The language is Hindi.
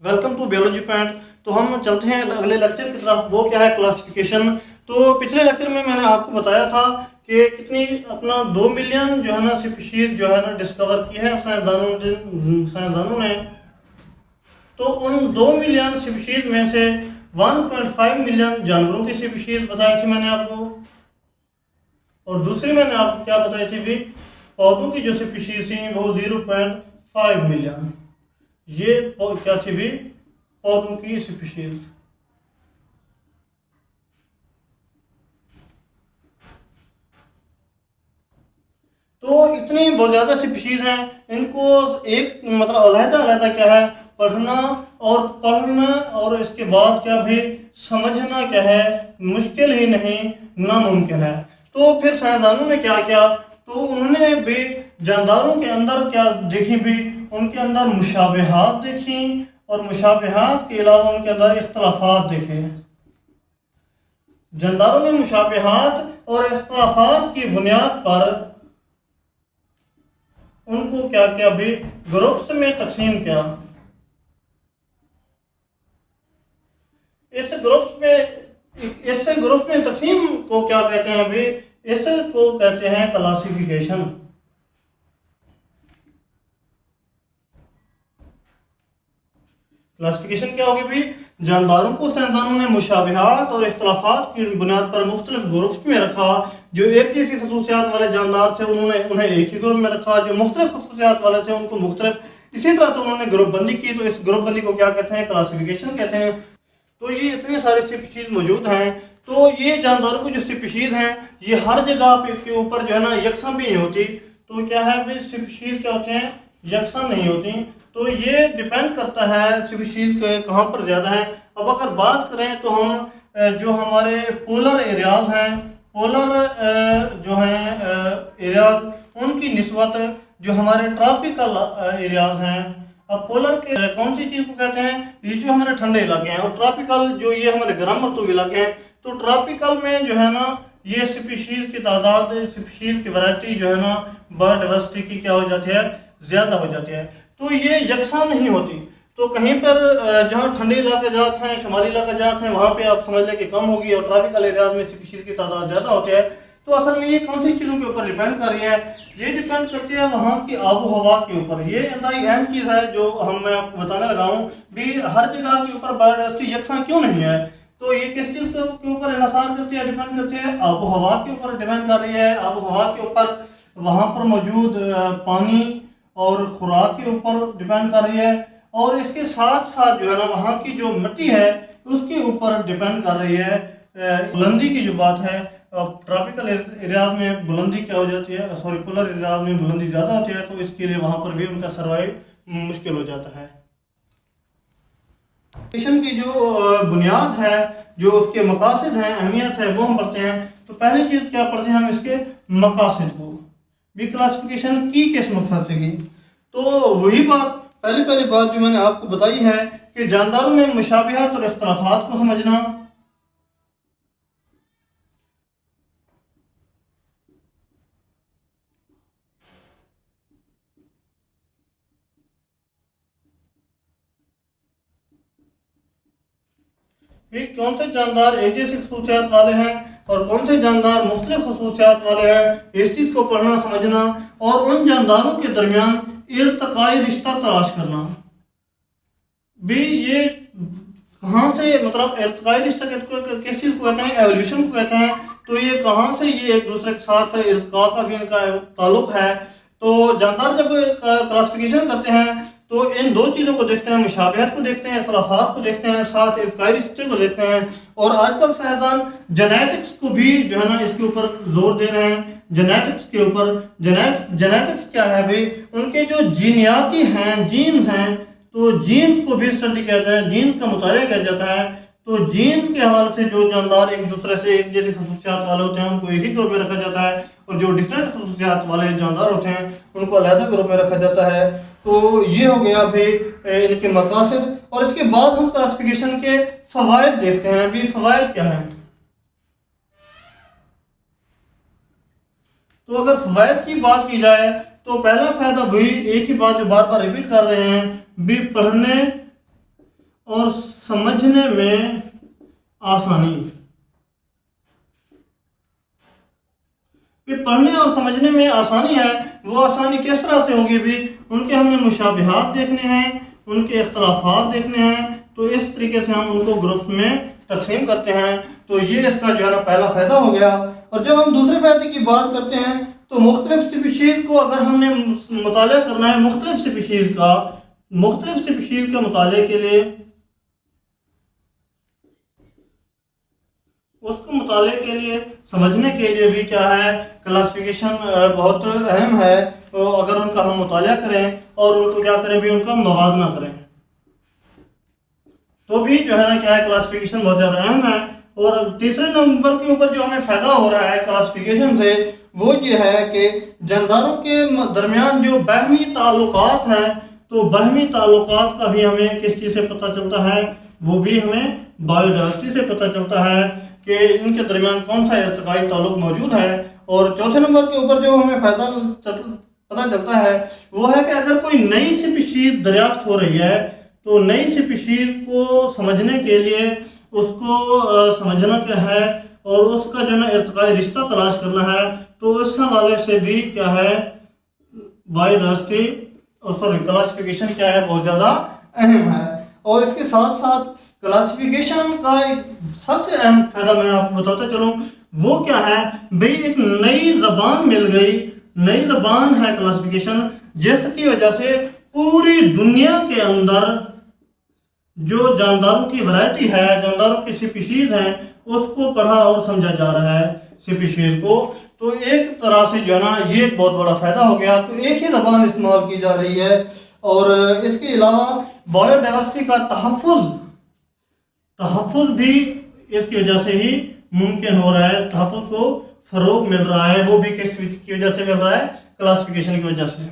Welcome to biology point. तो हम चलते हैं अगले लेक्चर की तरफ। वो क्या है, क्लासिफिकेशन। तो पिछले लेक्चर में मैंने आपको बताया था कि कितनी अपना 2 मिलियन जो है ना स्पीशीज जो है ना डिस्कवर की है साइंसदानों ने। तो उन 2 मिलियन स्पीशीज में से 1.5 मिलियन जानवरों की स्पीशीज बताई थी मैंने आपको, और दूसरी मैंने आपको क्या बताई थी भी, पौधों की जो स्पीशीज थी वो 0.5 मिलियन। ये क्या थी भी, पौधों की स्पीशीज। तो इतनी बहुत ज़्यादा स्पीशीज हैं, इनको एक मतलब अलहदा अलहदा क्या है पढ़ना और इसके बाद क्या भी समझना क्या है, मुश्किल ही नहीं नामुमकिन है। तो फिर साइंसदानों ने क्या किया, तो उन्होंने भी जानदारों के अंदर क्या देखी भी, उनके अंदर मुशाबहात देखी और मुशाबहात के अलावा उनके अंदर इख्तलाफात देखे। जानदारों ने मुशाबहात और इख्तलाफात की बुनियाद पर उनको क्या किया भी, ग्रुप्स में तकसीम किया। इस ग्रुप में तकसीम को क्या कहते हैं अभी, इसको कहते हैं क्लासिफिकेशन। क्लासिफिकेशन क्या होगी भी, जानदारों को साइंसदानों ने मुशाबहात और इख्तलाफात की बुनियाद पर मुख्तलिफ ग्रुप्स में रखा। जो एक जैसी खसूसियात वाले जानदार थे उन्हें एक ही ग्रुप में रखा, जो मुख्तलिफ खसूसियात वाले थे उनको मुख्तलिफ। इसी तरह से उन्होंने ग्रुप बंदी की। तो इस ग्रुप बंदी को क्या कहते हैं, क्लासिफिकेशन कहते हैं। तो ये इतनी सारी स्पीशीज मौजूद हैं। तो ये जानदारों की जो स्पीशीज हैं ये हर जगह के ऊपर जो है ना यकसा भी नहीं होती। तो क्या है भाई, स्पीशीज क्या होते हैं, यकसा नहीं होती। तो ये डिपेंड करता है स्पीशीज के कहाँ पर ज़्यादा है। अब अगर बात करें तो हम जो हमारे पोलर एरियाज हैं, पोलर जो हैं एरियाज, उनकी निस्बत जो हमारे ट्रॉपिकल एरियाज हैं। अब पोलर के कौन सी चीज़ को कहते हैं, ये जो हमारे ठंडे इलाके हैं, और ट्रॉपिकल जो ये हमारे गर्म ऋतु इलाके हैं। तो ट्रॉपिकल में जो है ना ये स्पीशीज की तादाद, स्पीशीज की वैरायटी जो है ना बायोडाइवर्सिटी की क्या हो जाती है, ज़्यादा हो जाती है। तो ये यकसा नहीं होती। तो कहीं पर जहाँ ठंडे इलाके जाते हैं, शुमाली इलाके जाते हैं, वहाँ पे आप समझ लें कि कम होगी, और ट्रॉपिकल एरियाज में स्पीशीज की तादाद ज़्यादा होती है। तो असल में ये कौन सी चीज़ों के ऊपर डिपेंड कर रही है, ये डिपेंड करती है वहाँ की आबो हवा के ऊपर। ये इंतहाई अहम चीज़ है जो मैं आपको बताने लगा हूँ भी, हर जगह के ऊपर बायोडाइवर्सिटी यकसा क्यों नहीं है। तो ये किस चीज़ के ऊपर इन्हसार करती है, डिपेंड करती है, आबो हवा के ऊपर डिपेंड कर रही है। आबो हवा के ऊपर वहाँ पर मौजूद पानी और खुराक के ऊपर डिपेंड कर रही है, और इसके साथ साथ जो है ना वहाँ की जो मिट्टी है उसके ऊपर डिपेंड कर रही है। बुलंदी की जो बात है, ट्रॉपिकल एरियाज में बुलंदी क्या हो जाती है, सॉरी पोलर एरियाज में बुलंदी ज़्यादा होती है, तो इसके लिए वहाँ पर भी उनका सर्वाइव मुश्किल हो जाता है। मिशन की जो बुनियाद है, जो उसके मकासद हैं, अहमियत है, वो हम पढ़ते हैं। तो पहली चीज़ क्या पढ़ते हैं हम, इसके मकासद को भी। क्लासिफिकेशन की किस मकसद से की, तो वही बात पहली बात जो मैंने आपको बताई है कि जानदारों में मुशाबहात और इख्तलाफात को समझना। कि कौन से जानदार एक जैसी खसूसियात वाले हैं और कौन से जानदार मुख्तलिफ खसूसियात वाले हैं, इस चीज़ को पढ़ना समझना, और उन जानदारों के दरमियान इर्तकाई रिश्ता तलाश करना भी। ये कहाँ से, मतलब इर्तकाई रिश्ता किस चीज़ को कहते हैं, एवोल्यूशन को कहते हैं। तो ये कहाँ से ये एक दूसरे के साथ इर्तका का भी इनका ताल्लुक है। तो जानदार जब क्लासिफिकेशन करते हैं तो इन दो चीज़ों को देखते हैं, मुशाबहत को देखते हैं, इख्तलाफात को देखते हैं, साथ इर्तकाई रिश्ते को देखते हैं। और आजकल साइंसदान जेनेटिक्स को भी जो है ना इसके ऊपर जोर दे रहे हैं। जेनेटिक्स के ऊपर, जेनेटिक्स क्या है भाई, उनके जो जीनियाती हैं, जीन्स हैं, तो जीन्स को भी स्टडी कहते हैं, जीन्स का मुताया किया जाता है। तो जीन्स के हवाले से जो जानदार एक दूसरे से एक जैसे खसूसियात वाले होते हैं उनको एक ही ग्रुप में रखा जाता है, और जो डिफरेंट खसूसियात वाले जानदार होते हैं उनको अलग ग्रुप में रखा जाता है। तो ये हो गया भाई इनके मकासद। और इसके बाद हम क्लासिफिकेशन के फ़वाइद देखते हैं। अभी फ़वाइद क्या है, तो अगर फ़वाइद की बात की जाए तो पहला फ़ायदा वही एक ही बात जो बार बार रिपीट कर रहे हैं भी, पढ़ने और समझने में आसानी। कि पढ़ने और समझने में आसानी है, वो आसानी किस तरह से होगी भी, उनके हमने मुशाबिहात देखने हैं, उनके इख्तलाफात देखने हैं, तो इस तरीके से हम उनको ग्रुप्स में तकसीम करते हैं। तो ये इसका जो है ना पहला फ़ायदा हो गया। और जब हम दूसरे फ़ायदे की बात करते हैं तो मुख्तलिफ स्पीशीज़ को अगर हमने मुताला करना है, मुख्तलिफ स्पीशीज़ के मुताले के लिए, उसको मुताले के लिए, समझने के लिए भी क्या है, क्लासिफिकेशन बहुत अहम है। तो अगर उनका हम मुताला करें और उनको क्या करें भी, उनका मवाजना करें, तो भी जो है ना क्या है, क्लासिफिकेशन बहुत ज़्यादा अहम है। और तीसरे नंबर के ऊपर जो हमें फ़ायदा हो रहा है क्लासिफिकेशन से, वो ये है कि जानदारों के दरमियान जो बाहमी ताल्लुकात हैं, तो बाहमी ताल्लुकात का भी हमें किस चीज़ से पता चलता है, वो भी हमें बायोडाइवर्सिटी से पता चलता है कि इनके दरमियान कौन सा इर्तिकाई ताल्लुक मौजूद है। और चौथे नंबर के ऊपर जो हमें फ़ायदा पता चलता है वो है कि अगर कोई नई स्पीशीज़ दरियाफ्त हो रही है, तो नई स्पीशीज़ को समझने के लिए उसको समझना क्या है और उसका जो है इर्तिकाई रिश्ता तलाश करना है, तो इस हवाले से भी क्या है, बायोडाइवर्सिटी और सॉरी क्लासिफिकेशन क्या है, बहुत ज़्यादा अहम है। और इसके साथ साथ क्लासिफिकेशन का एक सबसे अहम फायदा मैं आपको बताता चलूँ, वो क्या है भाई, एक नई ज़बान मिल गई, नई ज़बान है क्लासिफिकेशन, जिसकी वजह से पूरी दुनिया के अंदर जो जानदारों की वैरायटी है, जानदारों की स्पीशीज़ हैं, उसको पढ़ा और समझा जा रहा है स्पीशीज़ को। तो एक तरह से जो है ना ये एक बहुत बड़ा फ़ायदा हो गया। तो एक ही ज़बान इस्तेमाल की जा रही है। और इसके अलावा बायोडाइवर्सिटी का तहफ़्फ़ुज़ भी इसकी वजह से ही मुमकिन हो रहा है, तहफ़्फ़ुज़ को फ़रोग़ मिल रहा है, वो भी किस की वजह से मिल रहा है, क्लासिफिकेशन की वजह से।